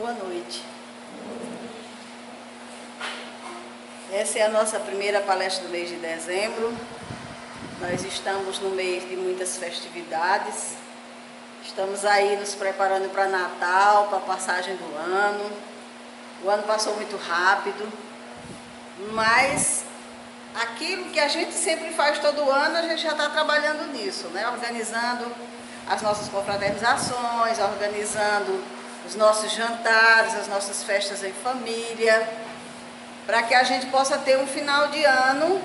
Boa noite. Essa é a nossa primeira palestra do mês de dezembro. Nós estamos no mês de muitas festividades. Estamos aí nos preparando para Natal, para a passagem do ano. O ano passou muito rápido, mas aquilo que a gente sempre faz todo ano, a gente já está trabalhando nisso, né? Organizando as nossas confraternizações, organizando os nossos jantares, as nossas festas em família, para que a gente possa ter um final de ano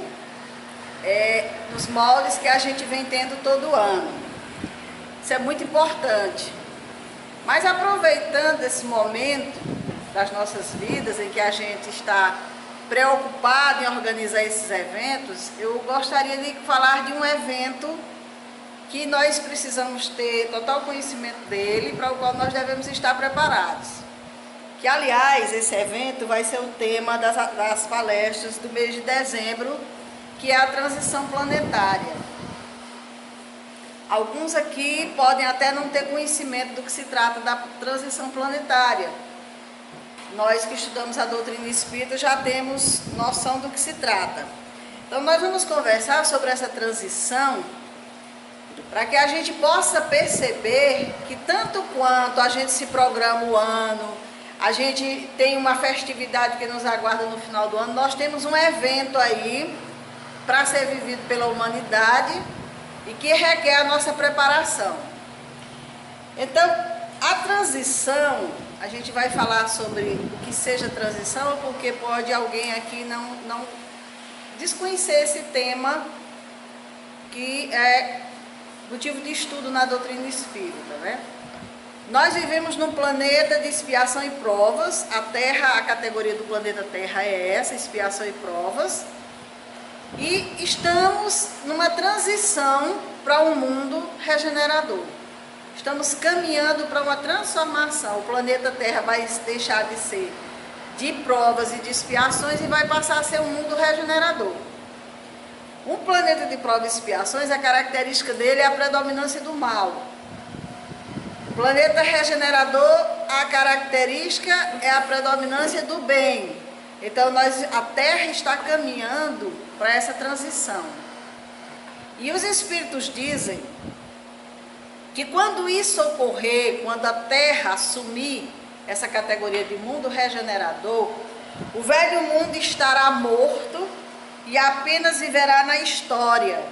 nos moldes que a gente vem tendo todo ano. Isso é muito importante. Mas aproveitando esse momento das nossas vidas em que a gente está preocupado em organizar esses eventos, eu gostaria de falar de um evento que nós precisamos ter total conhecimento dele, para o qual nós devemos estar preparados. Que, aliás, esse evento vai ser o tema das palestras do mês de dezembro, que é a transição planetária. Alguns aqui podem até não ter conhecimento do que se trata da transição planetária. Nós que estudamos a doutrina espírita já temos noção do que se trata. Então nós vamos conversar sobre essa transição para que a gente possa perceber que tanto quanto a gente se programa o ano, a gente tem uma festividade que nos aguarda no final do ano, nós temos um evento aí para ser vivido pela humanidade e que requer a nossa preparação. Então, a transição, a gente vai falar sobre o que seja transição, porque pode alguém aqui não desconhecer esse tema, que é motivo de estudo na doutrina espírita, né? Nós vivemos num planeta de expiação e provas. A Terra, a categoria do planeta Terra é essa, expiação e provas. E estamos numa transição para um mundo regenerador. Estamos caminhando para uma transformação. O planeta Terra vai deixar de ser de provas e de expiações e vai passar a ser um mundo regenerador. Um planeta de provas e expiações, a característica dele é a predominância do mal. O planeta regenerador, a característica é a predominância do bem. Então a Terra está caminhando para essa transição. E os espíritos dizem que quando isso ocorrer, quando a Terra assumir essa categoria de mundo regenerador, o velho mundo estará morto e apenas viverá na história,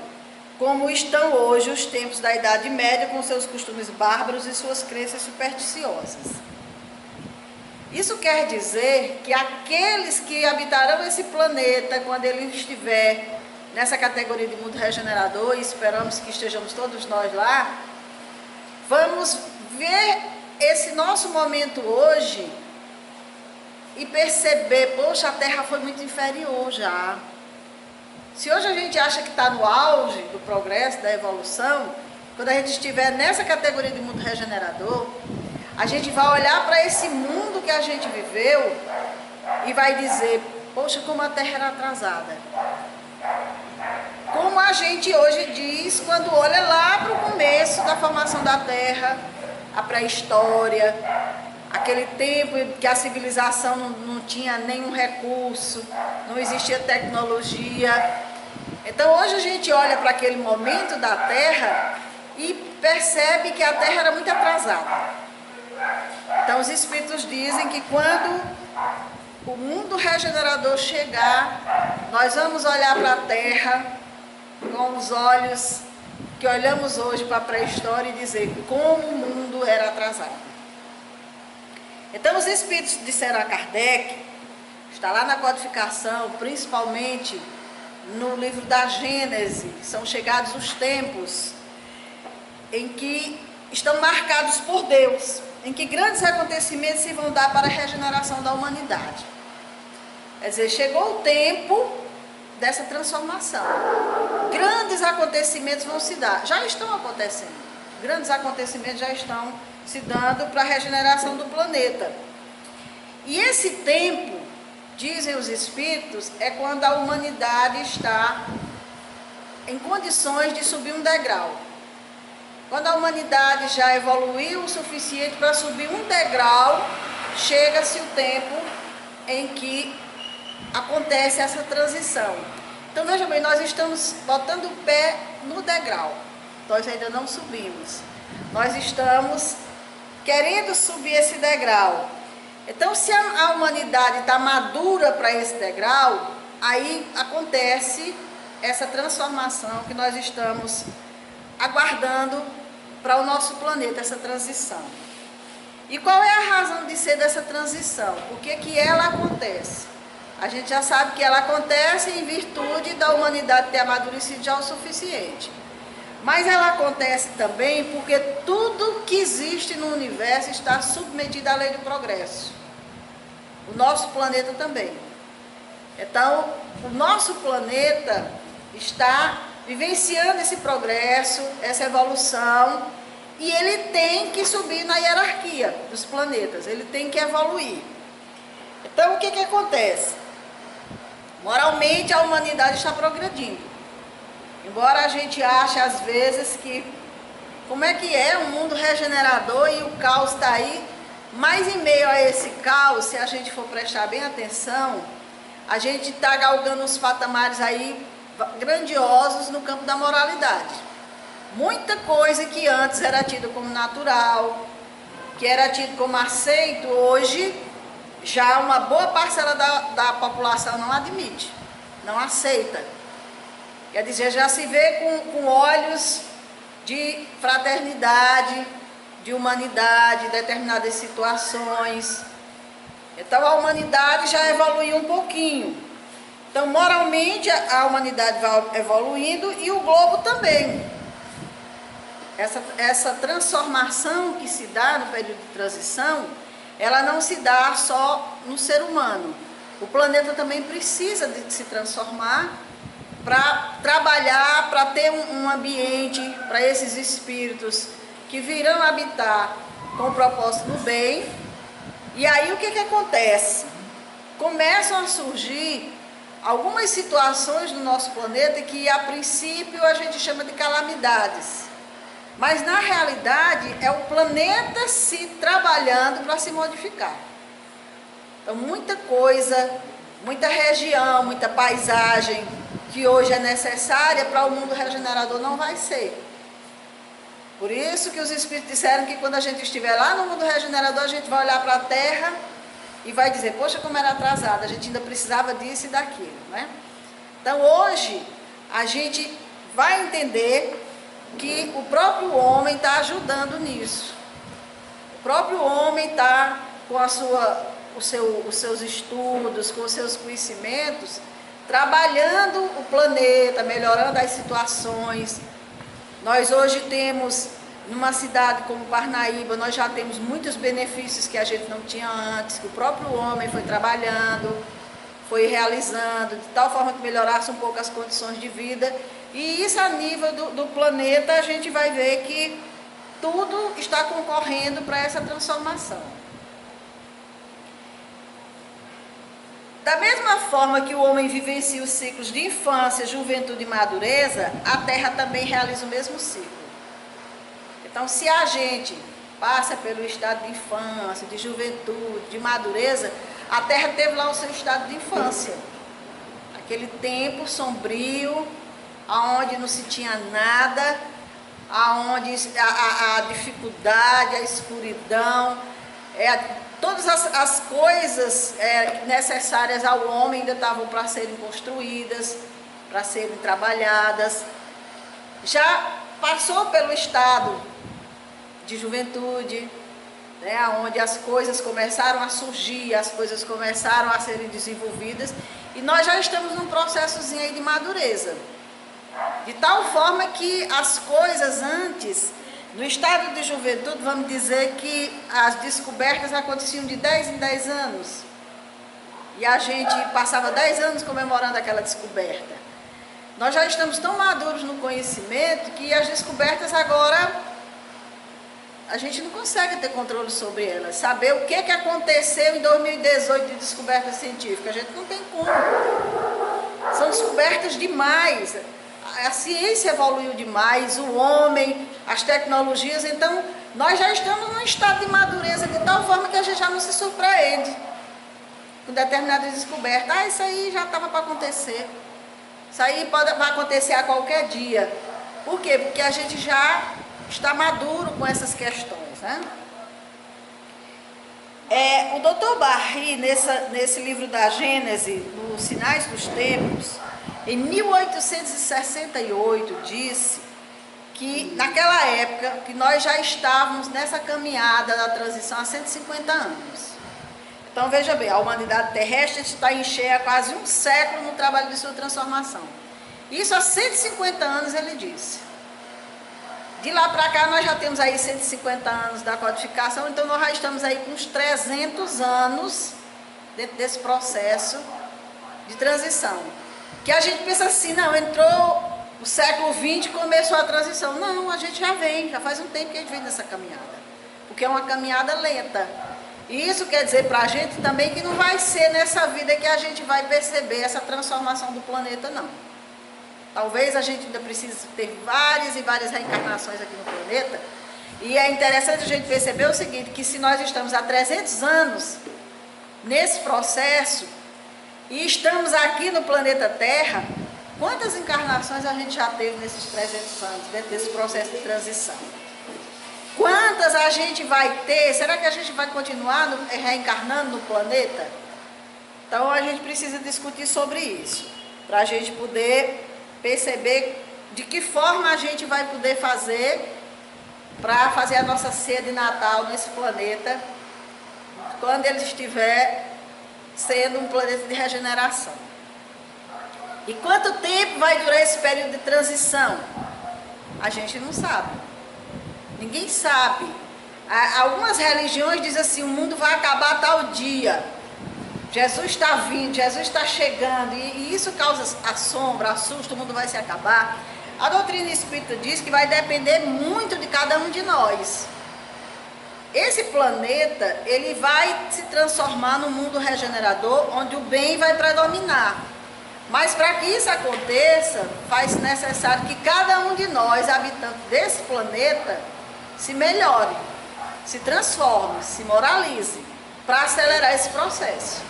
como estão hoje os tempos da Idade Média, com seus costumes bárbaros e suas crenças supersticiosas. Isso quer dizer que aqueles que habitarão esse planeta, quando ele estiver nessa categoria de mundo regenerador, e esperamos que estejamos todos nós lá, vamos ver esse nosso momento hoje e perceber, poxa, a Terra foi muito inferior já. Se hoje a gente acha que está no auge do progresso, da evolução, quando a gente estiver nessa categoria de mundo regenerador, a gente vai olhar para esse mundo que a gente viveu e vai dizer, poxa, como a Terra era atrasada. Como a gente hoje diz quando olha lá para o começo da formação da Terra, a pré-história, aquele tempo que a civilização não tinha nenhum recurso, não existia tecnologia. Então hoje a gente olha para aquele momento da Terra e percebe que a Terra era muito atrasada. Então os espíritos dizem que quando o mundo regenerador chegar, nós vamos olhar para a Terra com os olhos que olhamos hoje para a pré-história e dizer como o mundo era atrasado. Então os espíritos disseram a Kardec, está lá na codificação, principalmente no livro da Gênese, são chegados os tempos em que estão marcados por Deus, em que grandes acontecimentos se vão dar para a regeneração da humanidade. Quer dizer, chegou o tempo dessa transformação. Grandes acontecimentos vão se dar, já estão acontecendo. Grandes acontecimentos já estão se dando para a regeneração do planeta. E esse tempo, dizem os espíritos, é quando a humanidade está em condições de subir um degrau. Quando a humanidade já evoluiu o suficiente para subir um degrau chega-se o tempo em que acontece essa transição. Então veja bem, nós estamos botando o pé no degrau, nós ainda não subimos, nós estamos querendo subir esse degrau. Então se a humanidade está madura para esse degrau, aí acontece essa transformação que nós estamos aguardando para o nosso planeta, essa transição. E qual é a razão de ser dessa transição? Por que que ela acontece? A gente já sabe que ela acontece em virtude da humanidade ter amadurecido já o suficiente. Mas ela acontece também porque tudo que existe no universo está submetido à lei do progresso. O nosso planeta também. Então, o nosso planeta está vivenciando esse progresso, essa evolução, e ele tem que subir na hierarquia dos planetas, ele tem que evoluir. Então, o que que acontece? Moralmente, a humanidade está progredindo. Embora a gente ache, às vezes, que como é que é um mundo regenerador e o caos está aí, mas em meio a esse caos, se a gente for prestar bem atenção, a gente está galgando uns patamares aí grandiosos no campo da moralidade. Muita coisa que antes era tido como natural, que era tido como aceito, hoje já uma boa parcela da população não admite, não aceita. Quer dizer, já se vê com olhos de fraternidade, de humanidade, em determinadas situações. Então a humanidade já evoluiu um pouquinho. Então moralmente a humanidade vai evoluindo e o globo também. Essa transformação que se dá no período de transição, ela não se dá só no ser humano. O planeta também precisa de se transformar para trabalhar, para ter um ambiente para esses espíritos que virão habitar com o propósito do bem. E aí o que que acontece? Começam a surgir algumas situações no nosso planeta que a princípio a gente chama de calamidades. Mas na realidade é o planeta se trabalhando para se modificar. Então muita coisa, muita região, muita paisagem que hoje é necessária para o mundo regenerador não vai ser. Por isso que os espíritos disseram que quando a gente estiver lá no mundo regenerador, a gente vai olhar para a Terra e vai dizer, poxa, como era atrasada, a gente ainda precisava disso e daquilo, né? Então hoje a gente vai entender que o próprio homem está ajudando nisso. O próprio homem está com os seus estudos, com os seus conhecimentos, trabalhando o planeta, melhorando as situações. Nós hoje temos, numa cidade como Parnaíba, nós já temos muitos benefícios que a gente não tinha antes, que o próprio homem foi trabalhando, foi realizando, de tal forma que melhorasse um pouco as condições de vida. E isso a nível do planeta, a gente vai ver que tudo está concorrendo para essa transformação. Da mesma forma que o homem vivencia os ciclos de infância, juventude e madureza, a Terra também realiza o mesmo ciclo. Então, se a gente passa pelo estado de infância, de juventude, de madureza, a Terra teve lá o seu estado de infância. Aquele tempo sombrio, aonde não se tinha nada, aonde a dificuldade, a escuridão, todas as coisas necessárias ao homem ainda estavam para serem construídas, para serem trabalhadas. Já passou pelo estado de juventude, né, onde as coisas começaram a surgir, as coisas começaram a serem desenvolvidas, e nós já estamos num processozinho aí de madureza. De tal forma que as coisas antes, no estado de juventude, vamos dizer que as descobertas aconteciam de 10 em 10 anos. E a gente passava 10 anos comemorando aquela descoberta. Nós já estamos tão maduros no conhecimento que as descobertas agora, a gente não consegue ter controle sobre elas. Saber o que aconteceu em 2018 de descoberta científica, a gente não tem como. São descobertas demais. a ciência evoluiu demais, o homem, as tecnologias, então nós já estamos num estado de madureza de tal forma que a gente já não se surpreende com determinadas descobertas. Ah, isso aí já estava para acontecer. Isso aí vai acontecer a qualquer dia. Por quê? Porque a gente já está maduro com essas questões, né? O Dr. Barry, nesse livro da Gênese, nos Sinais dos Tempos, em 1868, disse que naquela época que nós já estávamos nessa caminhada da transição há 150 anos. Então veja bem, a humanidade terrestre está em cheia há quase um século no trabalho de sua transformação. Isso há 150 anos ele disse. De lá para cá nós já temos aí 150 anos da codificação, então nós já estamos aí com uns 300 anos dentro desse processo de transição. Que a gente pensa assim, não, entrou o século XX e começou a transição. Não, a gente já faz um tempo que a gente vem nessa caminhada. Porque é uma caminhada lenta. E isso quer dizer para a gente também que não vai ser nessa vida que a gente vai perceber essa transformação do planeta, não. Talvez a gente ainda precise ter várias e várias reencarnações aqui no planeta. E é interessante a gente perceber o seguinte, que se nós estamos há 300 anos nesse processo e estamos aqui no planeta Terra, quantas encarnações a gente já teve nesses 300 anos, dentro desse processo de transição? Quantas a gente vai ter? Será que a gente vai continuar reencarnando no planeta? Então a gente precisa discutir sobre isso, para a gente poder perceber de que forma a gente vai poder fazer para fazer a nossa ceia de Natal nesse planeta, quando ele estiver sendo um planeta de regeneração. E quanto tempo vai durar esse período de transição? A gente não sabe. Ninguém sabe. Algumas religiões dizem assim, o mundo vai acabar tal dia. Jesus está vindo, Jesus está chegando, e isso causa assombro, assusto, o mundo vai se acabar. A doutrina espírita diz que vai depender muito de cada um de nós. Esse planeta, ele vai se transformar num mundo regenerador, onde o bem vai predominar. Mas para que isso aconteça, faz necessário que cada um de nós, habitantes desse planeta, se melhore, se transforme, se moralize, para acelerar esse processo.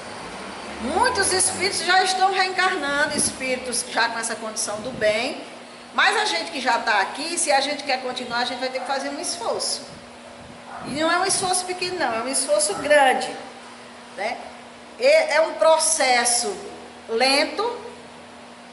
Muitos espíritos já estão reencarnando, espíritos já com essa condição do bem, mas a gente que já está aqui, se a gente quer continuar, a gente vai ter que fazer um esforço. E não é um esforço pequeno, não, é um esforço grande, né? É um processo lento,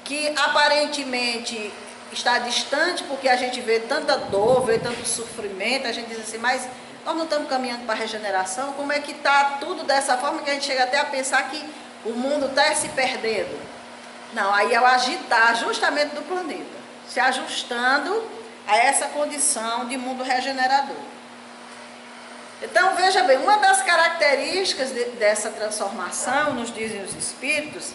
que aparentemente está distante, porque a gente vê tanta dor, vê tanto sofrimento, a gente diz assim, mas nós não estamos caminhando para a regeneração, como é que está tudo dessa forma que a gente chega até a pensar que o mundo está se perdendo? Não, aí é o agitar justamente do planeta, se ajustando a essa condição de mundo regenerador. Então, veja bem, uma das características dessa transformação, nos dizem os espíritos,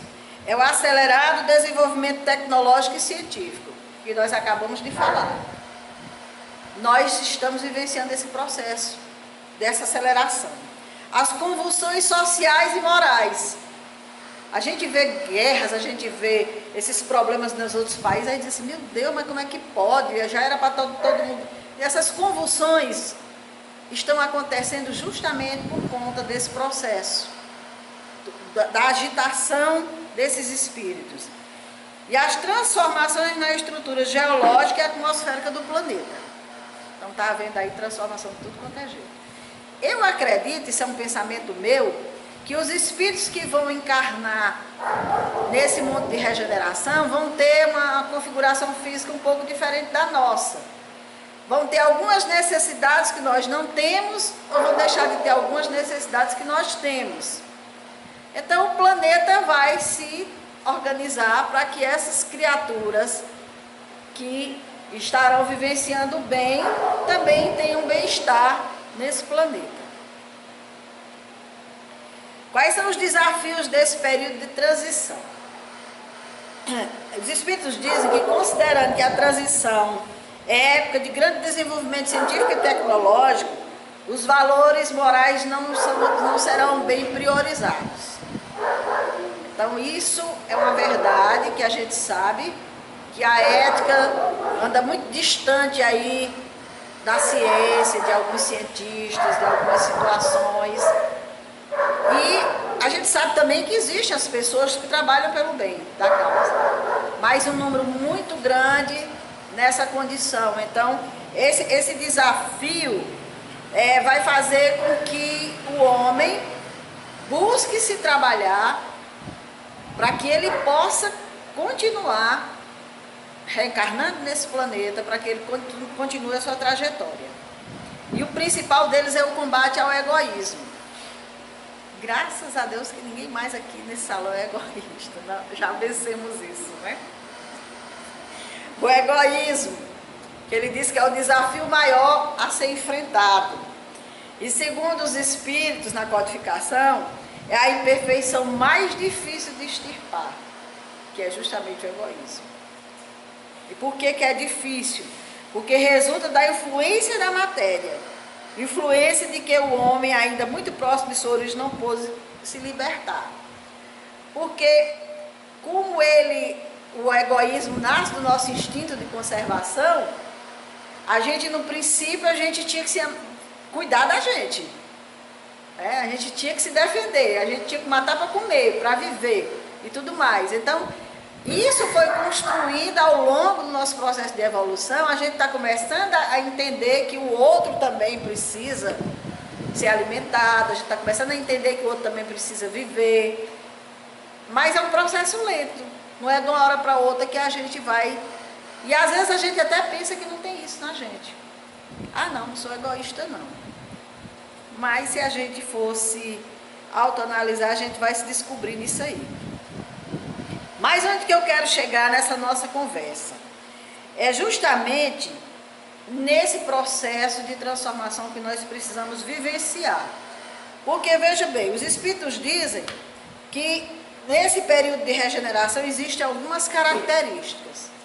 é o acelerado desenvolvimento tecnológico e científico, que nós acabamos de falar. Nós estamos vivenciando esse processo, dessa aceleração. As convulsões sociais e morais. A gente vê guerras, a gente vê esses problemas nos outros países, aí diz assim, meu Deus, mas como é que pode? Já era para todo mundo. E essas convulsões estão acontecendo justamente por conta desse processo, da agitação desses espíritos. E as transformações na estrutura geológica e atmosférica do planeta. Então está havendo aí transformação de tudo quanto é jeito. Eu acredito, isso é um pensamento meu, que os espíritos que vão encarnar nesse mundo de regeneração vão ter uma configuração física um pouco diferente da nossa. Vão ter algumas necessidades que nós não temos, ou vão deixar de ter algumas necessidades que nós temos. Então o planeta vai se organizar para que essas criaturas que estarão vivenciando bem, também tenham bem-estar nesse planeta. Quais são os desafios desse período de transição? Os espíritos dizem que, considerando que a transição é época de grande desenvolvimento científico e tecnológico, os valores morais não serão bem priorizados. Então isso é uma verdade que a gente sabe que a ética anda muito distante aí da ciência, de alguns cientistas, de algumas situações. E a gente sabe também que existem as pessoas que trabalham pelo bem da causa, mas um número muito grande nessa condição. Então, esse desafio vai fazer com que o homem busque se trabalhar para que ele possa continuar reencarnando nesse planeta, para que ele continue a sua trajetória. E o principal deles é o combate ao egoísmo. Graças a Deus que ninguém mais aqui nesse salão é egoísta, não, já vencemos isso, né? O egoísmo, que ele diz que é o desafio maior a ser enfrentado. E segundo os espíritos na codificação, é a imperfeição mais difícil de extirpar, que é justamente o egoísmo. E por que é difícil? Porque resulta da influência da matéria, influência de que o homem, ainda muito próximo de sua origem, não pôde se libertar. Porque como o egoísmo nasce do nosso instinto de conservação, a gente, no princípio, a gente tinha que cuidar da gente. A gente tinha que se defender, a gente tinha que matar para comer, para viver e tudo mais. Então, isso foi construído ao longo do nosso processo de evolução. A gente está começando a entender que o outro também precisa ser alimentado, a gente está começando a entender que o outro também precisa viver. Mas é um processo lento, não é de uma hora para outra que a gente vai... E às vezes a gente até pensa que não tem isso na gente. Ah, não sou egoísta não. Mas se a gente fosse autoanalisar, a gente vai se descobrir nisso aí. Mas onde que eu quero chegar nessa nossa conversa? É justamente nesse processo de transformação que nós precisamos vivenciar. Porque, veja bem, os espíritos dizem que nesse período de regeneração existem algumas características.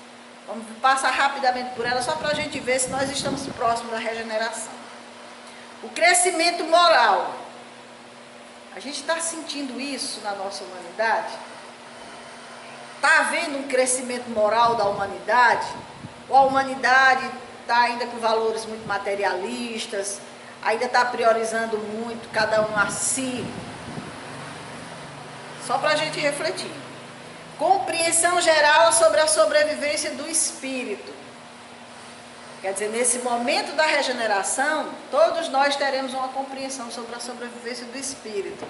Vamos passar rapidamente por elas, só para a gente ver se nós estamos próximos da regeneração. O crescimento moral. A gente está sentindo isso na nossa humanidade? Está havendo um crescimento moral da humanidade? Ou a humanidade está ainda com valores muito materialistas, ainda está priorizando muito cada um a si? Só para a gente refletir. Compreensão geral sobre a sobrevivência do espírito. Quer dizer, nesse momento da regeneração, todos nós teremos uma compreensão sobre a sobrevivência do espírito.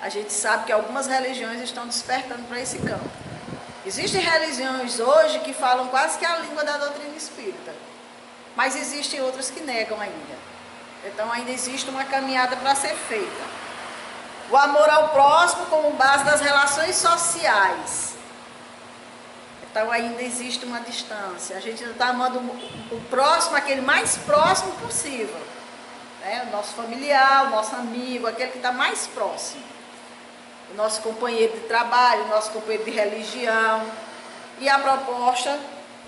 A gente sabe que algumas religiões estão despertando para esse campo. Existem religiões hoje que falam quase que a língua da doutrina espírita, mas existem outras que negam ainda. Então ainda existe uma caminhada para ser feita. O amor ao próximo como base das relações sociais. Então ainda existe uma distância. A gente está amando o próximo, aquele mais próximo possível, né? O nosso familiar, o nosso amigo, aquele que está mais próximo. O nosso companheiro de trabalho, o nosso companheiro de religião. E a proposta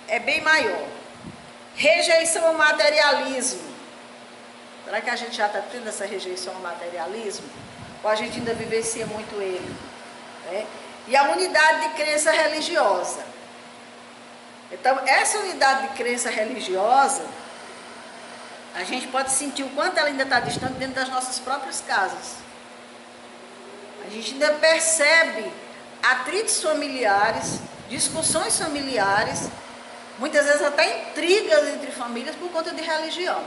é bem maior. Rejeição ao materialismo. Será que a gente já está tendo essa rejeição ao materialismo? Ou a gente ainda vivencia muito ele? Né? E a unidade de crença religiosa. Então, essa unidade de crença religiosa, a gente pode sentir o quanto ela ainda está distante dentro das nossas próprias casas. A gente ainda percebe atritos familiares, discussões familiares, muitas vezes até intrigas entre famílias por conta de religião.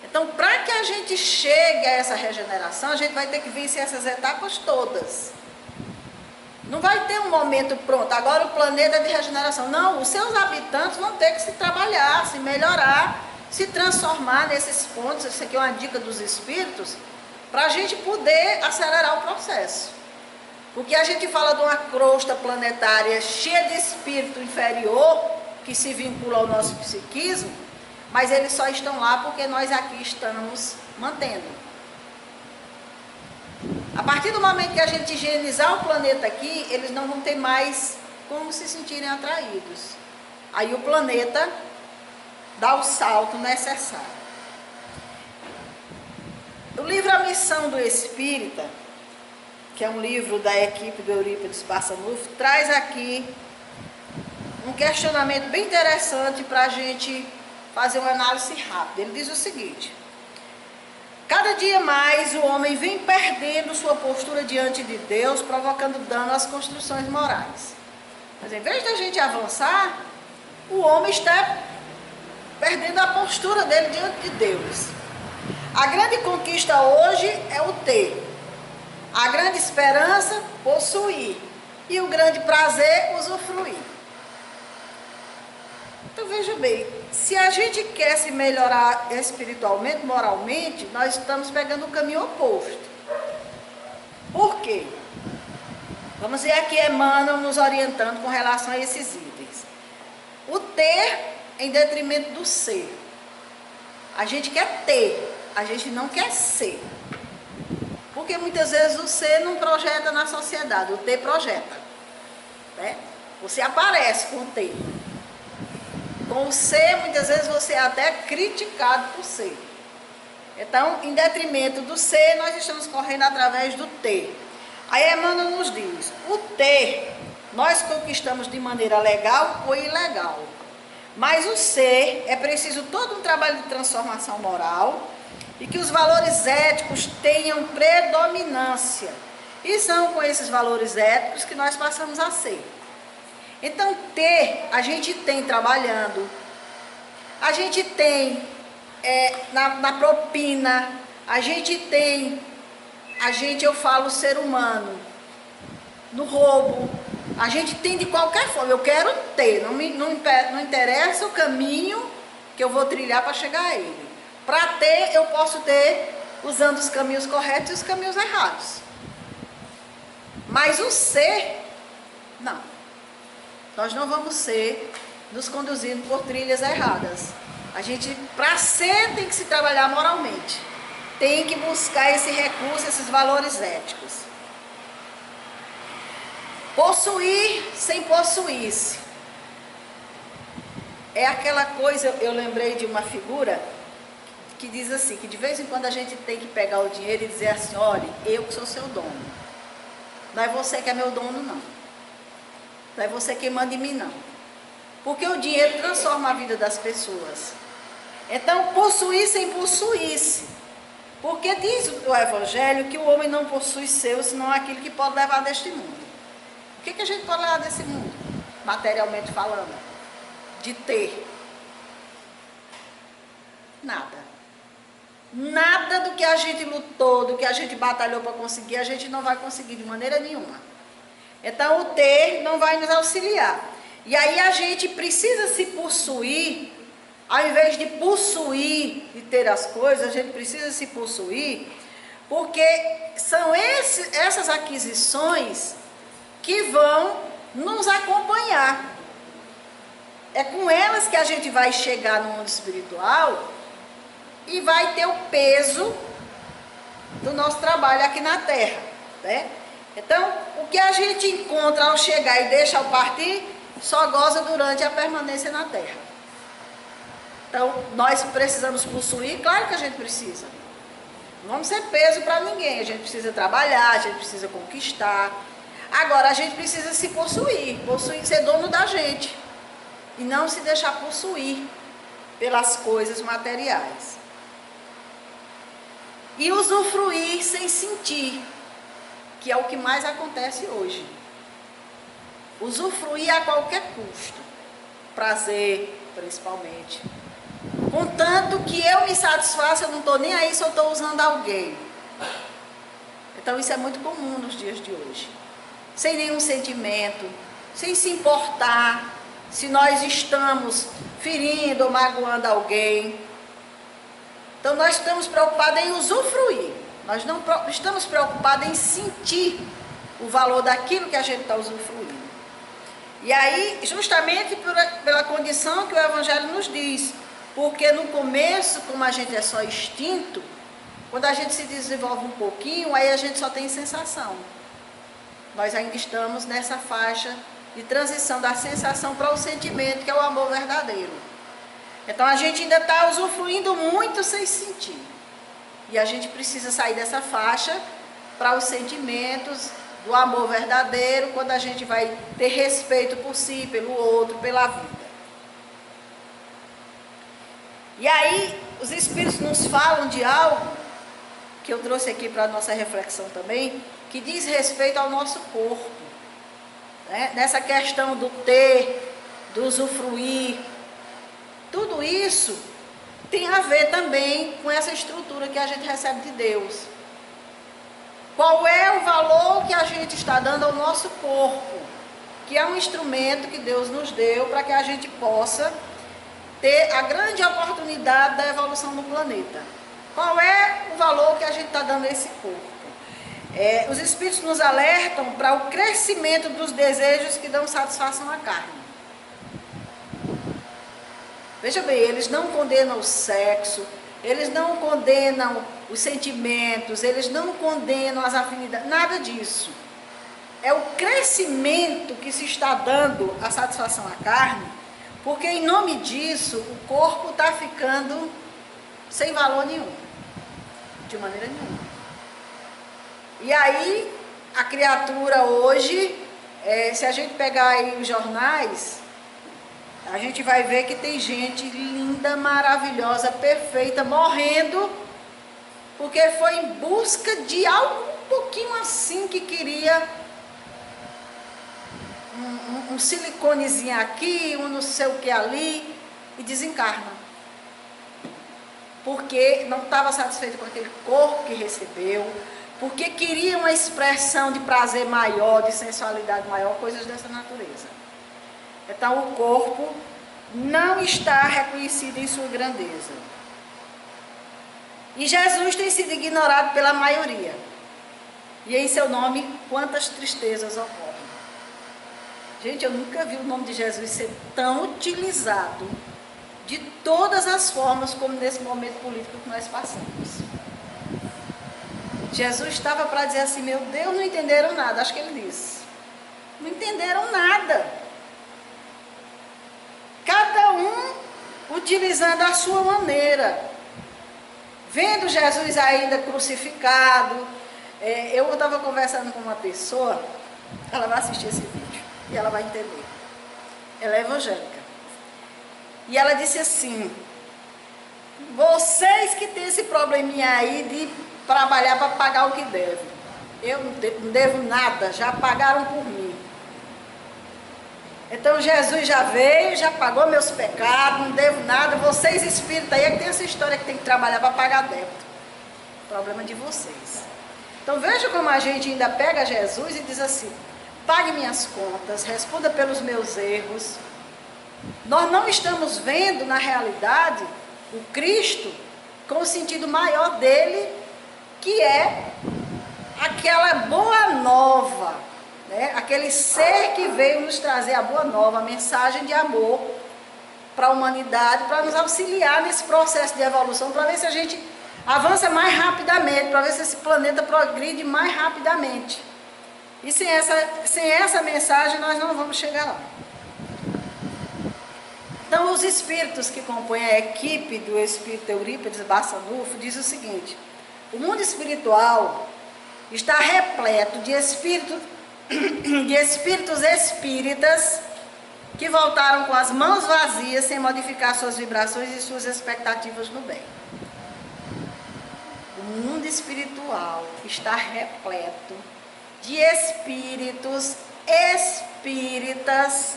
Então, para que a gente chegue a essa regeneração, a gente vai ter que vencer essas etapas todas. Não vai ter um momento pronto, agora o planeta é de regeneração. Não, os seus habitantes vão ter que se trabalhar, se melhorar, se transformar nesses pontos. Isso aqui é uma dica dos espíritos, para a gente poder acelerar o processo. Porque a gente fala de uma crosta planetária cheia de espírito inferior, que se vincula ao nosso psiquismo, mas eles só estão lá porque nós aqui estamos mantendo. A partir do momento que a gente higienizar o planeta aqui, eles não vão ter mais como se sentirem atraídos. Aí o planeta dá o salto necessário. O livro A Missão do Espírita, que é um livro da equipe do Eurípides Barçanufo, traz aqui um questionamento bem interessante para a gente fazer uma análise rápida. Ele diz o seguinte: cada dia mais o homem vem perdendo sua postura diante de Deus, provocando dano às construções morais. Mas em vez de a gente avançar, o homem está perdendo a postura dele diante de Deus. A grande conquista hoje é o ter. A grande esperança, possuir. E o grande prazer, usufruir. Então veja bem, se a gente quer se melhorar espiritualmente, moralmente, nós estamos pegando o caminho oposto. Por quê? Vamos ver aqui Emmanuel nos orientando com relação a esses itens. O ter em detrimento do ser. A gente quer ter, a gente não quer ser. Porque muitas vezes o ser não projeta na sociedade, o ter projeta. Né? Você aparece com o ter. Com o ser, muitas vezes você é até criticado por ser. Então, em detrimento do ser, nós estamos correndo através do ter. Aí Emmanuel nos diz, o ter, nós conquistamos de maneira legal ou ilegal. Mas o ser, é preciso todo um trabalho de transformação moral e que os valores éticos tenham predominância. E são com esses valores éticos que nós passamos a ser. Então, ter, a gente tem trabalhando, a gente tem na propina, a gente tem, eu falo ser humano, no roubo, a gente tem de qualquer forma, eu quero ter, não interessa o caminho que eu vou trilhar para chegar a ele. Para ter, eu posso ter usando os caminhos corretos e os caminhos errados. Mas o ser, não. Nós não vamos ser nos conduzindo por trilhas erradas. A gente, para ser, tem que se trabalhar moralmente. Tem que buscar esse recurso, esses valores éticos. Possuir sem possuir-se. É aquela coisa, eu lembrei de uma figura que diz assim, que de vez em quando a gente tem que pegar o dinheiro e dizer assim, olha, eu que sou seu dono. Não é você que é meu dono, não. Não é você quem manda em mim, não. Porque o dinheiro transforma a vida das pessoas. Então, possuir sem possuir-se. Porque diz o Evangelho que o homem não possui seu, senão aquilo que pode levar deste mundo. O que a gente pode levar desse mundo? Materialmente falando. De ter. Nada. Nada do que a gente lutou, do que a gente batalhou para conseguir, a gente não vai conseguir de maneira nenhuma. Então, o ter não vai nos auxiliar. E aí a gente precisa se possuir, ao invés de possuir e ter as coisas, a gente precisa se possuir, porque são essas aquisições que vão nos acompanhar. É com elas que a gente vai chegar no mundo espiritual e vai ter o peso do nosso trabalho aqui na Terra, né? Então, o que a gente encontra ao chegar e deixa ao partir, só goza durante a permanência na Terra. Então, nós precisamos possuir, claro que a gente precisa. Não vamos ser peso para ninguém, a gente precisa trabalhar, a gente precisa conquistar. Agora, a gente precisa se possuir, ser dono da gente. E não se deixar possuir pelas coisas materiais. E usufruir sem sentir, que é o que mais acontece hoje. Usufruir a qualquer custo. Prazer, principalmente. Contanto que eu me satisfaça, eu não estou nem aí se eu estou usando alguém. Então isso é muito comum nos dias de hoje. Sem nenhum sentimento, sem se importar se nós estamos ferindo ou magoando alguém. Então nós estamos preocupados em usufruir. Nós não estamos preocupados em sentir o valor daquilo que a gente está usufruindo. E aí, justamente pela condição que o Evangelho nos diz, porque no começo, como a gente é só instinto, quando a gente se desenvolve um pouquinho, aí a gente só tem sensação. Nós ainda estamos nessa faixa de transição da sensação para o sentimento, que é o amor verdadeiro. Então a gente ainda está usufruindo muito sem sentir. E a gente precisa sair dessa faixa para os sentimentos do amor verdadeiro, quando a gente vai ter respeito por si, pelo outro, pela vida. E aí, os Espíritos nos falam de algo, que eu trouxe aqui para a nossa reflexão também, que diz respeito ao nosso corpo, né? Nessa questão do ter, do usufruir, tudo isso tem a ver também com essa estrutura que a gente recebe de Deus. Qual é o valor que a gente está dando ao nosso corpo, que é um instrumento que Deus nos deu para que a gente possa ter a grande oportunidade da evolução do planeta. Qual é o valor que a gente está dando a esse corpo? Os Espíritos nos alertam para o crescimento dos desejos que dão satisfação à carne. Veja bem, eles não condenam o sexo, eles não condenam os sentimentos, eles não condenam as afinidades, nada disso. É o crescimento que se está dando a satisfação à carne, porque em nome disso o corpo está ficando sem valor nenhum, de maneira nenhuma. E aí a criatura hoje, se a gente pegar aí os jornais, a gente vai ver que tem gente linda, maravilhosa, perfeita, morrendo, porque foi em busca de algo um pouquinho assim, que queria um siliconezinho aqui, um não sei o que ali, e desencarna. Porque não estava satisfeito com aquele corpo que recebeu, porque queria uma expressão de prazer maior, de sensualidade maior, coisas dessa natureza. Então o corpo não está reconhecido em sua grandeza. E Jesus tem sido ignorado pela maioria. E em seu nome, quantas tristezas ocorrem. Gente, eu nunca vi o nome de Jesus ser tão utilizado de todas as formas como nesse momento político que nós passamos. Jesus estava para dizer assim, meu Deus, não entenderam nada. Acho que ele disse. Não entenderam nada. Cada um utilizando a sua maneira. Vendo Jesus ainda crucificado. Eu estava conversando com uma pessoa, ela vai assistir esse vídeo e ela vai entender. Ela é evangélica. E ela disse assim, vocês que têm esse probleminha aí de trabalhar para pagar o que devem. Eu não devo nada, já pagaram por mim. Então Jesus já veio, já pagou meus pecados, não devo nada. Vocês espíritas aí é que tem essa história que tem que trabalhar para pagar débito. Problema de vocês. Então veja como a gente ainda pega Jesus e diz assim, pague minhas contas, responda pelos meus erros. Nós não estamos vendo na realidade o Cristo com o sentido maior dele, que é aquela boa nova, né? Aquele ser que veio nos trazer a boa nova, a mensagem de amor para a humanidade, para nos auxiliar nesse processo de evolução, para ver se a gente avança mais rapidamente, para ver se esse planeta progride mais rapidamente. E sem essa mensagem nós não vamos chegar lá. Então os espíritos que compõem a equipe do espírito Eurípides Barçanufo diz o seguinte, o mundo espiritual está repleto de espíritos espíritas que voltaram com as mãos vazias, sem modificar suas vibrações e suas expectativas no bem. O mundo espiritual está repleto de espíritos espíritas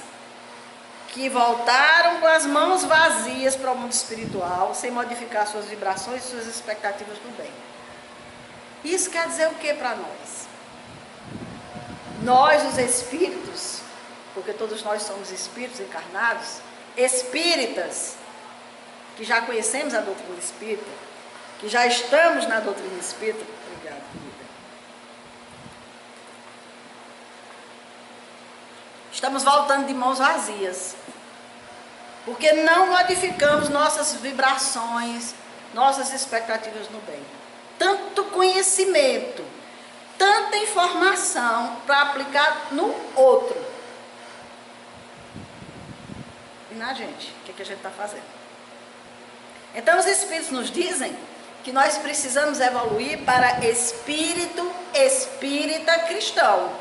que voltaram com as mãos vazias para o mundo espiritual, sem modificar suas vibrações e suas expectativas no bem. Isso quer dizer o que para nós? Nós, os espíritos, porque todos nós somos espíritos encarnados, espíritas, que já conhecemos a doutrina espírita, que já estamos na doutrina espírita. Obrigada, querida. Estamos voltando de mãos vazias, porque não modificamos nossas vibrações, nossas expectativas no bem. Tanto conhecimento, tanta informação para aplicar no outro. E na gente, o que a gente está fazendo? Então os espíritos nos dizem que nós precisamos evoluir para espírito espírita cristão.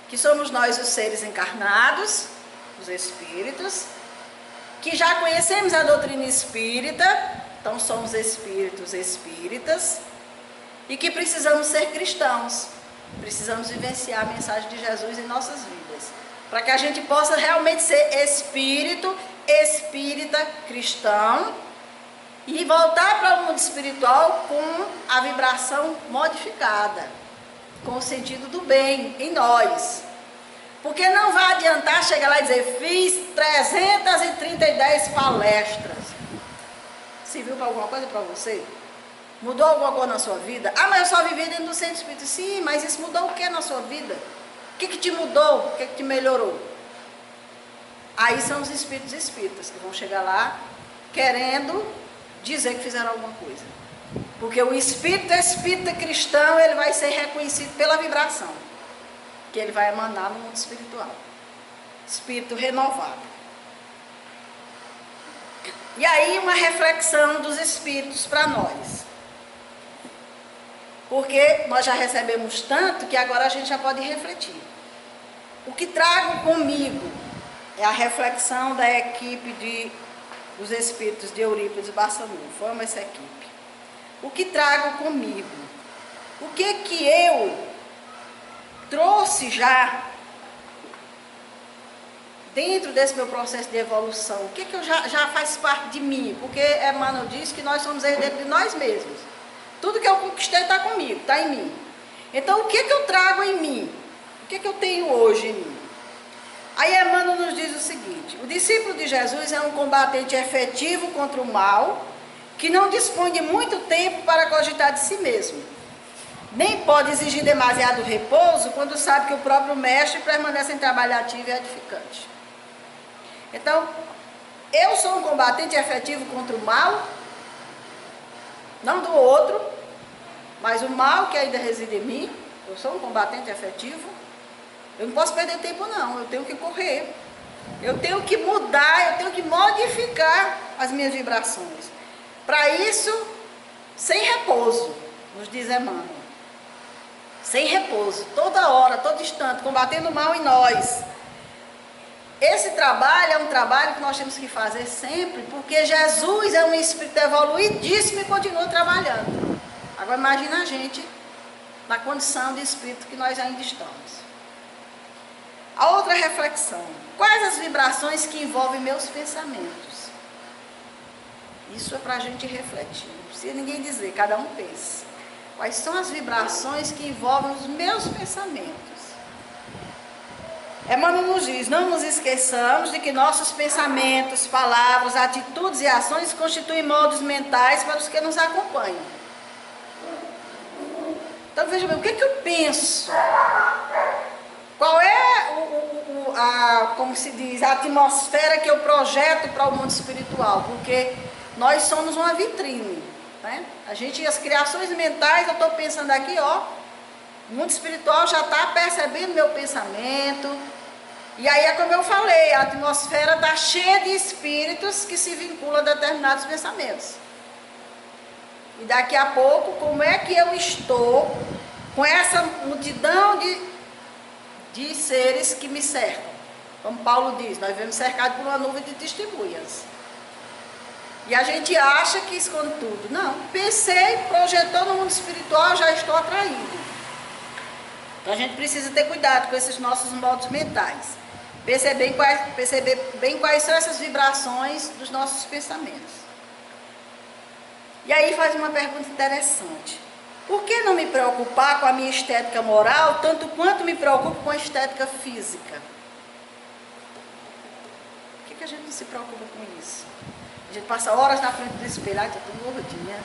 Que somos nós os seres encarnados, os espíritos, que já conhecemos a doutrina espírita, então somos espíritos espíritas, e que precisamos ser cristãos, precisamos vivenciar a mensagem de Jesus em nossas vidas, para que a gente possa realmente ser espírito espírita cristão e voltar para o mundo espiritual com a vibração modificada, com o sentido do bem em nós. Porque não vai adiantar chegar lá e dizer, fiz 310 palestras. Serviu para alguma coisa para você? Mudou alguma coisa na sua vida? Ah, mas eu só vivi dentro do centro espírita. Sim, mas isso mudou o que na sua vida? O que te mudou? O que te melhorou? Aí são os espíritos espíritas que vão chegar lá querendo dizer que fizeram alguma coisa. Porque o espírito espírita cristão, ele vai ser reconhecido pela vibração que ele vai emanar no mundo espiritual. Espírito renovado. E aí uma reflexão dos espíritos para nós. Porque nós já recebemos tanto que agora a gente já pode refletir. O que trago comigo é a reflexão da equipe dos espíritos de Eurípides Barçanufo. Amo essa equipe. O que trago comigo? O que eu trouxe já dentro desse meu processo de evolução? O que eu já faz parte de mim? Porque Emmanuel diz que nós somos herdeiros de nós mesmos. Tudo que eu conquistei está comigo, está em mim. Então o que eu trago em mim? O que eu tenho hoje em mim? Aí Emmanuel nos diz o seguinte: o discípulo de Jesus é um combatente efetivo contra o mal, que não dispõe de muito tempo para cogitar de si mesmo. Nem pode exigir demasiado repouso quando sabe que o próprio mestre permanece em trabalho ativo e edificante. Então, eu sou um combatente efetivo contra o mal, não do outro, mas o mal que ainda reside em mim. Eu sou um combatente efetivo. Eu não posso perder tempo não, eu tenho que correr. Eu tenho que mudar, eu tenho que modificar as minhas vibrações. Para isso, sem repouso, nos diz Emmanuel. Sem repouso, toda hora, todo instante, combatendo o mal em nós. Esse trabalho é um trabalho que nós temos que fazer sempre, porque Jesus é um espírito evoluidíssimo e continua trabalhando. Agora imagina a gente na condição de espírito que nós ainda estamos. A outra reflexão: quais as vibrações que envolvem meus pensamentos? Isso é para a gente refletir, não precisa ninguém dizer, cada um pensa. Quais são as vibrações que envolvem os meus pensamentos? Emmanuel nos diz: não nos esqueçamos de que nossos pensamentos, palavras, atitudes e ações constituem modos mentais para os que nos acompanham. Então veja bem, o que eu penso? Qual é como se diz, a atmosfera que eu projeto para o mundo espiritual? Porque nós somos uma vitrine, né? As criações mentais, eu estou pensando aqui, ó, o mundo espiritual já está percebendo meu pensamento. E aí é como eu falei, a atmosfera está cheia de espíritos que se vinculam a determinados pensamentos. E daqui a pouco, como é que eu estou com essa multidão de seres que me cercam? Como Paulo diz, nós vivemos cercados por uma nuvem de testemunhas. E a gente acha que esconde tudo. Não, pensei, projetou no mundo espiritual, já estou atraído. Então a gente precisa ter cuidado com esses nossos modos mentais. Perceber bem quais são essas vibrações dos nossos pensamentos. E aí faz uma pergunta interessante: por que não me preocupar com a minha estética moral tanto quanto me preocupo com a estética física? Por que a gente não se preocupa com isso? A gente passa horas na frente do espelho, ai, estou gordinha,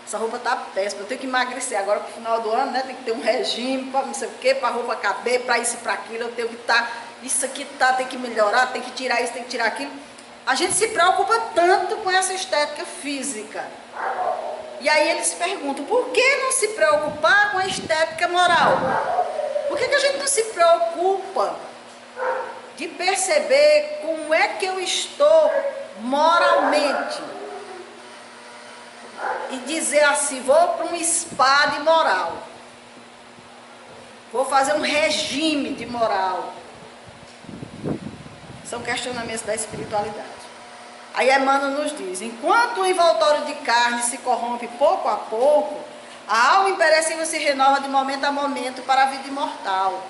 essa roupa está péssima, eu tenho que emagrecer agora para o final do ano, né? Tem que ter um regime, para não sei o quê, para a roupa caber, para isso e para aquilo, eu tenho que estar, isso aqui tem que melhorar, tem que tirar isso, tem que tirar aquilo. A gente se preocupa tanto com essa estética física. E aí eles perguntam: por que não se preocupar com a estética moral? Por que a gente não se preocupa de perceber como é que eu estou moralmente? e dizer assim, vou para um spa de moral. Vou fazer um regime de moral. São questionamentos da espiritualidade. Aí Emmanuel nos diz, enquanto o envoltório de carne se corrompe pouco a pouco, a alma imperecível se renova de momento a momento para a vida imortal.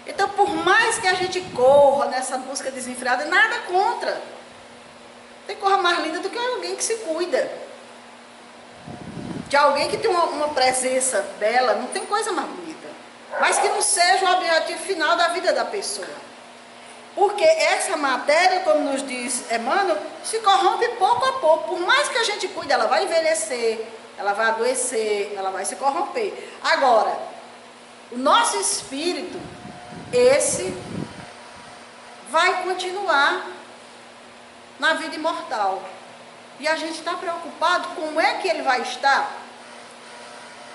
Então, por mais que a gente corra nessa busca desenfreada, nada contra. Tem coisa mais linda do que alguém que se cuida. De alguém que tem uma presença bela, não tem coisa mais bonita. Mas que não seja o objetivo final da vida da pessoa. Porque essa matéria, como nos diz Emmanuel, se corrompe pouco a pouco. Por mais que a gente cuide, ela vai envelhecer, ela vai adoecer, ela vai se corromper. Agora, o nosso espírito, esse vai continuar na vida imortal. E a gente está preocupado como é que ele vai estar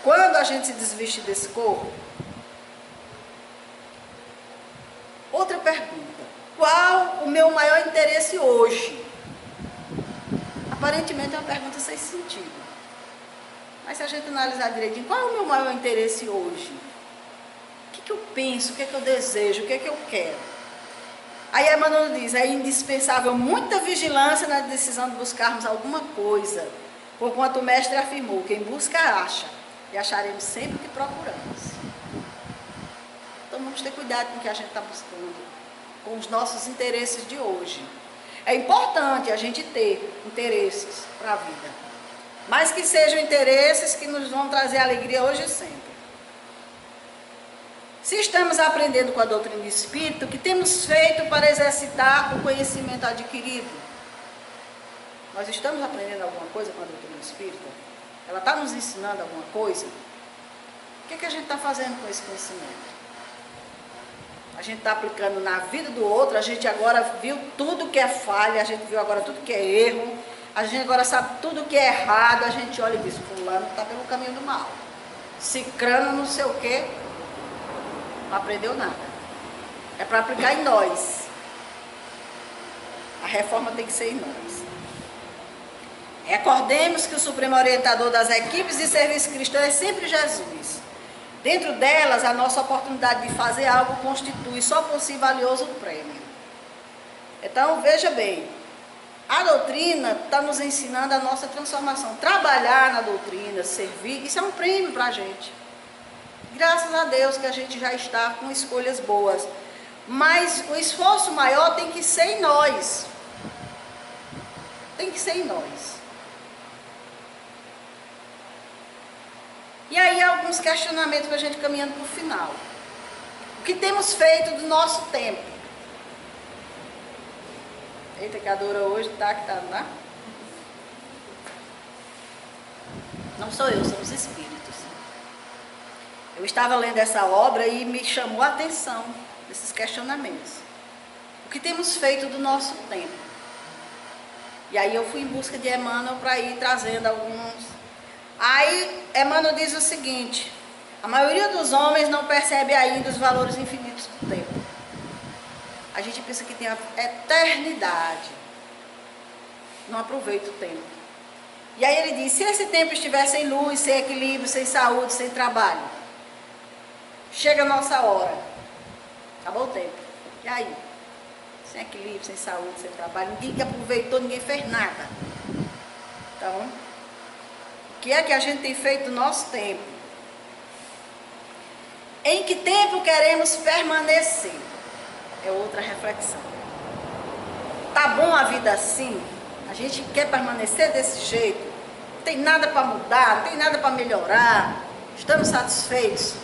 quando a gente se desvestir desse corpo. Outra pergunta. Qual o meu maior interesse hoje? Aparentemente é uma pergunta sem sentido. Mas se a gente analisar direitinho, qual é o meu maior interesse hoje? O que eu penso, o que eu desejo, o que eu quero? Aí Emmanuel diz, é indispensável muita vigilância na decisão de buscarmos alguma coisa, porquanto o mestre afirmou, quem busca acha, e acharemos sempre o que procuramos. Então vamos ter cuidado com o que a gente está buscando, com os nossos interesses de hoje. É importante a gente ter interesses para a vida, mas que sejam interesses que nos vão trazer alegria hoje e sempre. Se estamos aprendendo com a doutrina do Espírito, o que temos feito para exercitar o conhecimento adquirido? Nós estamos aprendendo alguma coisa com a doutrina do Espírito? Ela está nos ensinando alguma coisa? O que a gente está fazendo com esse conhecimento? A gente está aplicando na vida do outro, a gente agora viu tudo que é falha, a gente viu agora tudo que é erro, a gente agora sabe tudo que é errado, a gente olha e diz, fulano está pelo caminho do mal. Cicrano não sei o quê, não aprendeu nada. É para aplicar em nós. A reforma tem que ser em nós. Recordemos que o supremo orientador das equipes de serviço cristão é sempre Jesus. Dentro delas, a nossa oportunidade de fazer algo constitui só por si valioso prêmio. Então, veja bem, a doutrina está nos ensinando a nossa transformação. Trabalhar na doutrina, servir, isso é um prêmio para a gente. Graças a Deus que a gente já está com escolhas boas. Mas o esforço maior tem que ser em nós. Tem que ser em nós. E aí alguns questionamentos para a gente caminhando para o final. O que temos feito do nosso tempo? Eita, que a Dora hoje está, né? Não sou eu, são os espíritos. Eu estava lendo essa obra e me chamou a atenção esses questionamentos. O que temos feito do nosso tempo? E aí eu fui em busca de Emmanuel para ir trazendo alguns. Aí Emmanuel diz o seguinte, a maioria dos homens não percebe ainda os valores infinitos do tempo. A gente pensa que tem a eternidade, não aproveita o tempo. E aí ele diz, se esse tempo estiver sem luz, sem equilíbrio, sem saúde, sem trabalho, chega a nossa hora, acabou o tempo. E aí? Sem equilíbrio, sem saúde, sem trabalho, ninguém que aproveitou, ninguém fez nada. Então, o que é que a gente tem feito no nosso tempo? Em que tempo queremos permanecer? É outra reflexão. Tá bom a vida assim? A gente quer permanecer desse jeito? Não tem nada para mudar, não tem nada para melhorar? Estamos satisfeitos?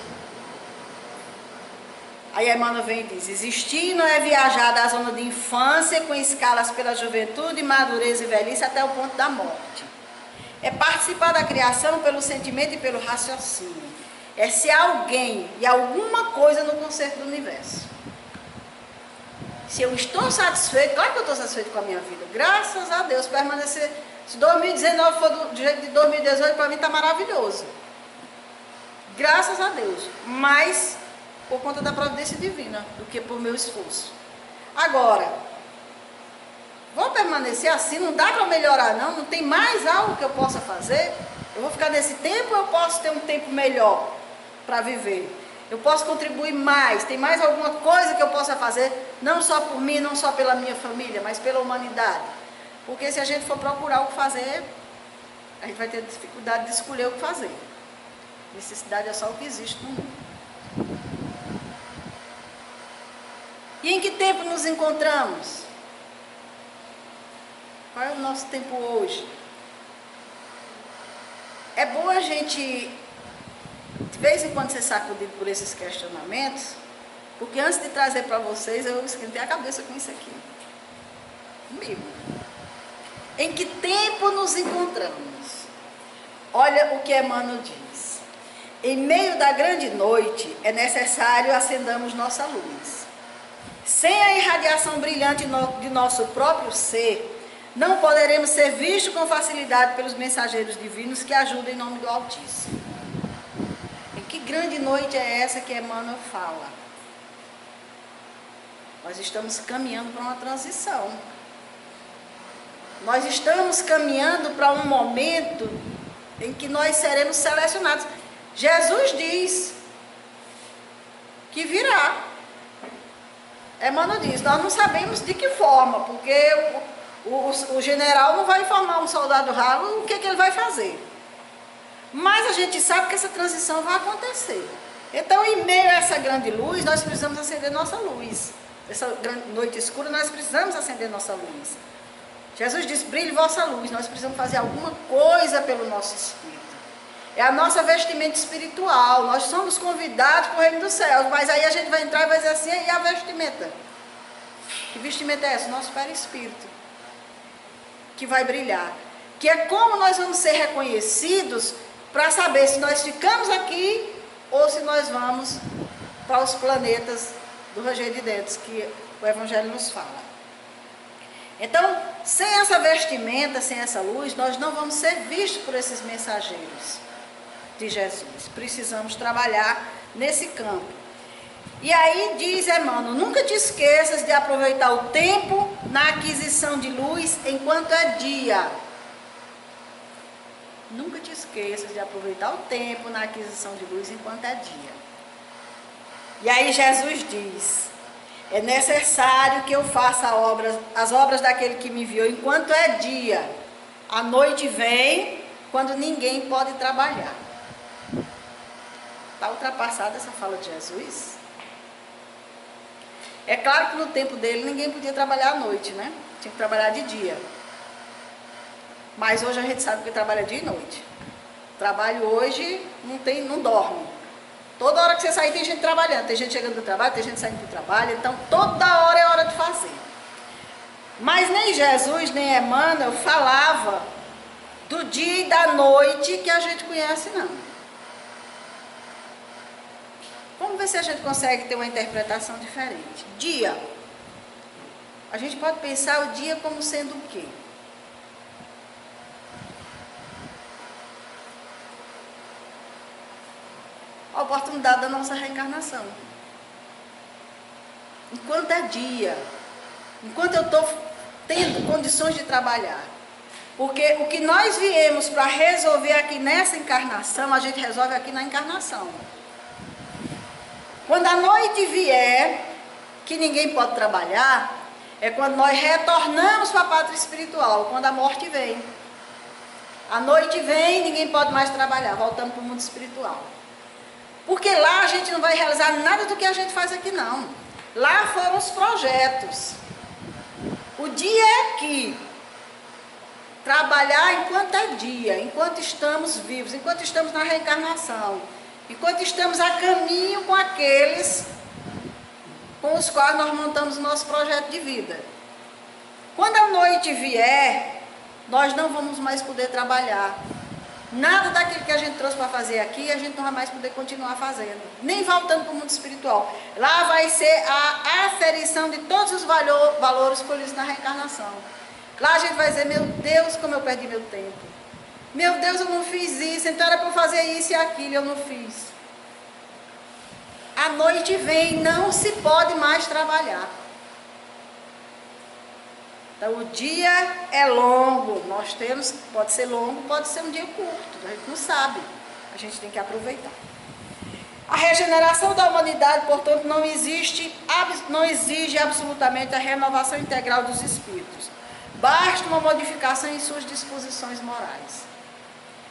Aí Emmanuel vem e diz, existir não é viajar da zona de infância com escalas pela juventude, madureza e velhice até o ponto da morte. É participar da criação pelo sentimento e pelo raciocínio. É ser alguém e alguma coisa no concerto do universo. Se eu estou satisfeito, claro que eu estou satisfeito com a minha vida. Graças a Deus, permanecer. Se 2019 for do jeito de 2018, para mim está maravilhoso. Graças a Deus. Mas por conta da providência divina, do que por meu esforço. Agora, Vou permanecer assim, não dá para melhorar não, não tem mais algo que eu possa fazer? Eu vou ficar nesse tempo ou eu posso ter um tempo melhor para viver? Eu posso contribuir mais, tem mais alguma coisa que eu possa fazer, não só por mim, não só pela minha família, mas pela humanidade? Porque se a gente for procurar o que fazer, a gente vai ter dificuldade de escolher o que fazer. Necessidade é só o que existe no mundo. E em que tempo nos encontramos? Qual é o nosso tempo hoje? É bom a gente, de vez em quando, ser sacudido por esses questionamentos, porque antes de trazer para vocês, eu esquentei a cabeça com isso aqui. Comigo. Em que tempo nos encontramos? Olha o que Emmanuel diz. Em meio da grande noite, é necessário acendamos nossa luz. Sem a irradiação brilhante de nosso próprio ser, não poderemos ser vistos com facilidade pelos mensageiros divinos que ajudam em nome do Altíssimo. Em que grande noite é essa que Emmanuel fala? Nós estamos caminhando para uma transição. Nós estamos caminhando para um momento em que nós seremos selecionados. Jesus diz que virá. Emmanuel diz, nós não sabemos de que forma, porque o general não vai informar um soldado ralo o que ele vai fazer. Mas a gente sabe que essa transição vai acontecer. Então, em meio a essa grande luz, nós precisamos acender nossa luz. Essa grande noite escura, nós precisamos acender nossa luz. Jesus disse, brilhe vossa luz. Nós precisamos fazer alguma coisa pelo nosso espírito. É a nossa vestimenta espiritual. Nós somos convidados para o reino dos céus. Mas aí a gente vai entrar e vai dizer assim, e a vestimenta? Que vestimenta é essa? O nosso perispírito. Que vai brilhar. Que é como nós vamos ser reconhecidos para saber se nós ficamos aqui ou se nós vamos para os planetas do ranger de dentes, que o Evangelho nos fala. Então, sem essa vestimenta, sem essa luz, nós não vamos ser vistos por esses mensageiros de Jesus. Precisamos trabalhar nesse campo. E aí diz Emmanuel, nunca te esqueças de aproveitar o tempo na aquisição de luz enquanto é dia. Nunca te esqueças de aproveitar o tempo na aquisição de luz enquanto é dia. E aí Jesus diz, é necessário que eu faça as obras daquele que me enviou enquanto é dia. A noite vem quando ninguém pode trabalhar. Está ultrapassada essa fala de Jesus? É claro que no tempo dele ninguém podia trabalhar à noite, né? Tinha que trabalhar de dia. Mas hoje a gente sabe que trabalha dia e noite. Trabalho hoje não dorme. Toda hora que você sair tem gente trabalhando. Tem gente chegando do trabalho, tem gente saindo do trabalho. Então toda hora é hora de fazer. Mas nem Jesus, nem Emmanuel falava do dia e da noite que a gente conhece, não. Vamos ver se a gente consegue ter uma interpretação diferente. Dia. A gente pode pensar o dia como sendo o quê? A oportunidade da nossa reencarnação. Enquanto é dia, enquanto eu estou tendo condições de trabalhar. Porque o que nós viemos para resolver aqui nessa encarnação, a gente resolve aqui na encarnação. Quando a noite vier, que ninguém pode trabalhar, é quando nós retornamos para a pátria espiritual, quando a morte vem. A noite vem, ninguém pode mais trabalhar, voltando para o mundo espiritual. Porque lá a gente não vai realizar nada do que a gente faz aqui, não. Lá foram os projetos. O dia é aqui. Trabalhar enquanto é dia, enquanto estamos vivos, enquanto estamos na reencarnação, enquanto estamos a caminho com aqueles com os quais nós montamos o nosso projeto de vida. Quando a noite vier, nós não vamos mais poder trabalhar. Nada daquilo que a gente trouxe para fazer aqui, a gente não vai mais poder continuar fazendo. Nem voltando para o mundo espiritual. Lá vai ser a aferição de todos os valores colhidos na reencarnação. Lá a gente vai dizer, meu Deus, como eu perdi meu tempo. Meu Deus, eu não fiz isso, então era para eu fazer isso e aquilo, eu não fiz. A noite vem, não se pode mais trabalhar. Então o dia é longo, nós temos, pode ser longo, pode ser um dia curto, a gente não sabe, a gente tem que aproveitar. A regeneração da humanidade, portanto, não exige absolutamente a renovação integral dos espíritos. Basta uma modificação em suas disposições morais.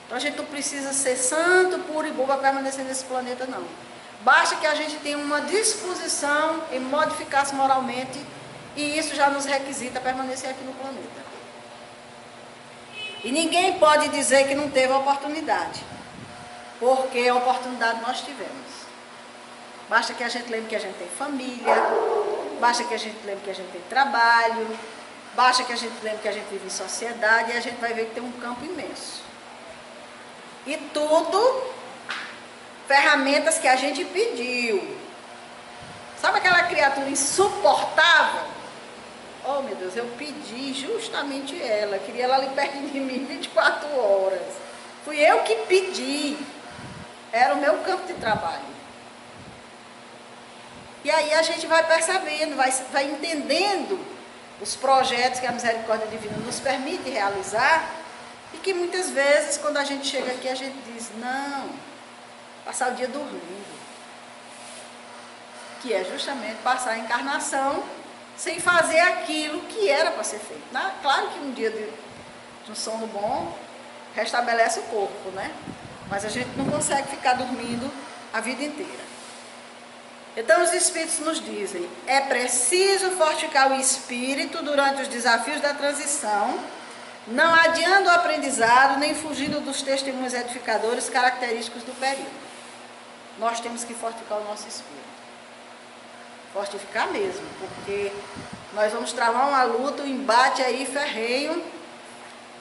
Então a gente não precisa ser santo, puro e bom para permanecer nesse planeta, não. Basta que a gente tenha uma disposição em modificar-se moralmente, e isso já nos requisita permanecer aqui no planeta. E ninguém pode dizer que não teve oportunidade, porque a oportunidade nós tivemos. Basta que a gente lembre que a gente tem família, basta que a gente lembre que a gente tem trabalho, basta que a gente lembre que a gente vive em sociedade, e a gente vai ver que tem um campo imenso. E tudo, ferramentas que a gente pediu. Sabe aquela criatura insuportável? Oh, meu Deus, eu pedi justamente ela, queria ela ali perto de mim 24 horas. Fui eu que pedi, era o meu campo de trabalho. E aí a gente vai percebendo, vai entendendo os projetos que a misericórdia divina nos permite realizar, e que muitas vezes, quando a gente chega aqui, a gente diz, não, passar o dia dormindo, que é justamente passar a encarnação sem fazer aquilo que era para ser feito. Claro que um dia de um sono bom restabelece o corpo, né? Mas a gente não consegue ficar dormindo a vida inteira. Então os Espíritos nos dizem, é preciso fortificar o espírito durante os desafios da transição, não adiando o aprendizado, nem fugindo dos testemunhos edificadores característicos do período. Nós temos que fortificar o nosso espírito. Fortificar mesmo, porque nós vamos travar uma luta, um embate aí ferrenho.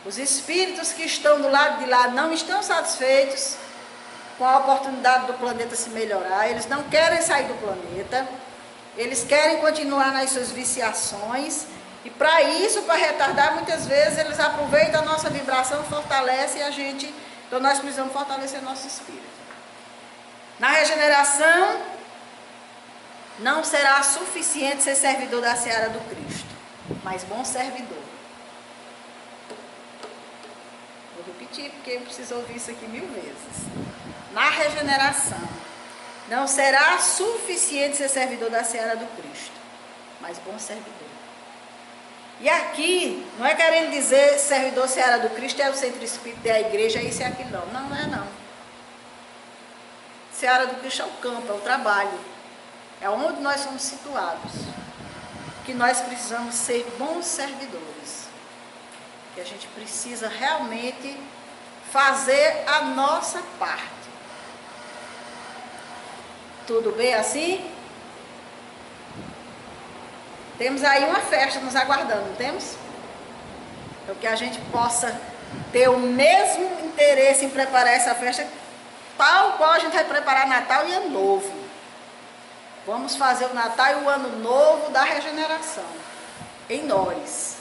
Os espíritos que estão do lado de lá não estão satisfeitos com a oportunidade do planeta se melhorar, eles não querem sair do planeta, eles querem continuar nas suas viciações, e para isso, para retardar, muitas vezes eles aproveitam a nossa vibração, fortalecem a gente, então nós precisamos fortalecer nosso espírito. Na regeneração, não será suficiente ser servidor da seara do Cristo, mas bom servidor. Vou repetir, porque eu preciso ouvir isso aqui 1000 vezes. Na regeneração, não será suficiente ser servidor da seara do Cristo, mas bom servidor. E aqui, não é querendo dizer servidor seara do Cristo é o centro espírita, é a igreja, é isso e aquilo, não. Não, não é não. Seara do Cristo é o campo, é o trabalho. É onde nós somos situados. Que nós precisamos ser bons servidores. Que a gente precisa realmente fazer a nossa parte. Tudo bem assim? Temos aí uma festa nos aguardando, não temos? Então que a gente possa ter o mesmo interesse em preparar essa festa, tal qual a gente vai preparar Natal e Ano Novo. Vamos fazer o Natal e o Ano Novo da regeneração, em nós.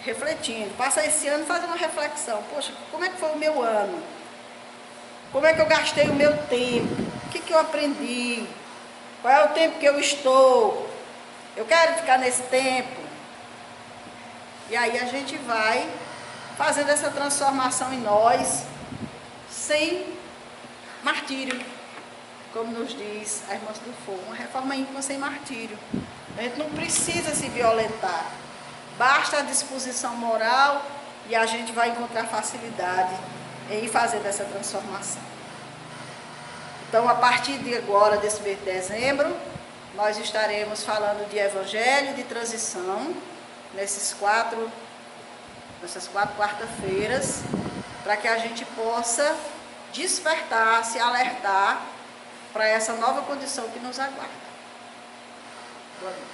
Refletindo, passa esse ano e faz uma reflexão. Poxa, como é que foi o meu ano? Como é que eu gastei o meu tempo? O que eu aprendi? Qual é o tempo que eu estou? Eu quero ficar nesse tempo. E aí a gente vai fazendo essa transformação em nós, sem martírio, como nos diz a Irmã do Fogo, uma reforma íntima sem martírio. A gente não precisa se violentar, basta a disposição moral e a gente vai encontrar facilidade em ir fazendo essa transformação. Então, a partir de agora, desse mês de dezembro, nós estaremos falando de Evangelho de transição, nessas quatro quarta-feiras, para que a gente possa despertar, se alertar para essa nova condição que nos aguarda. Boa noite.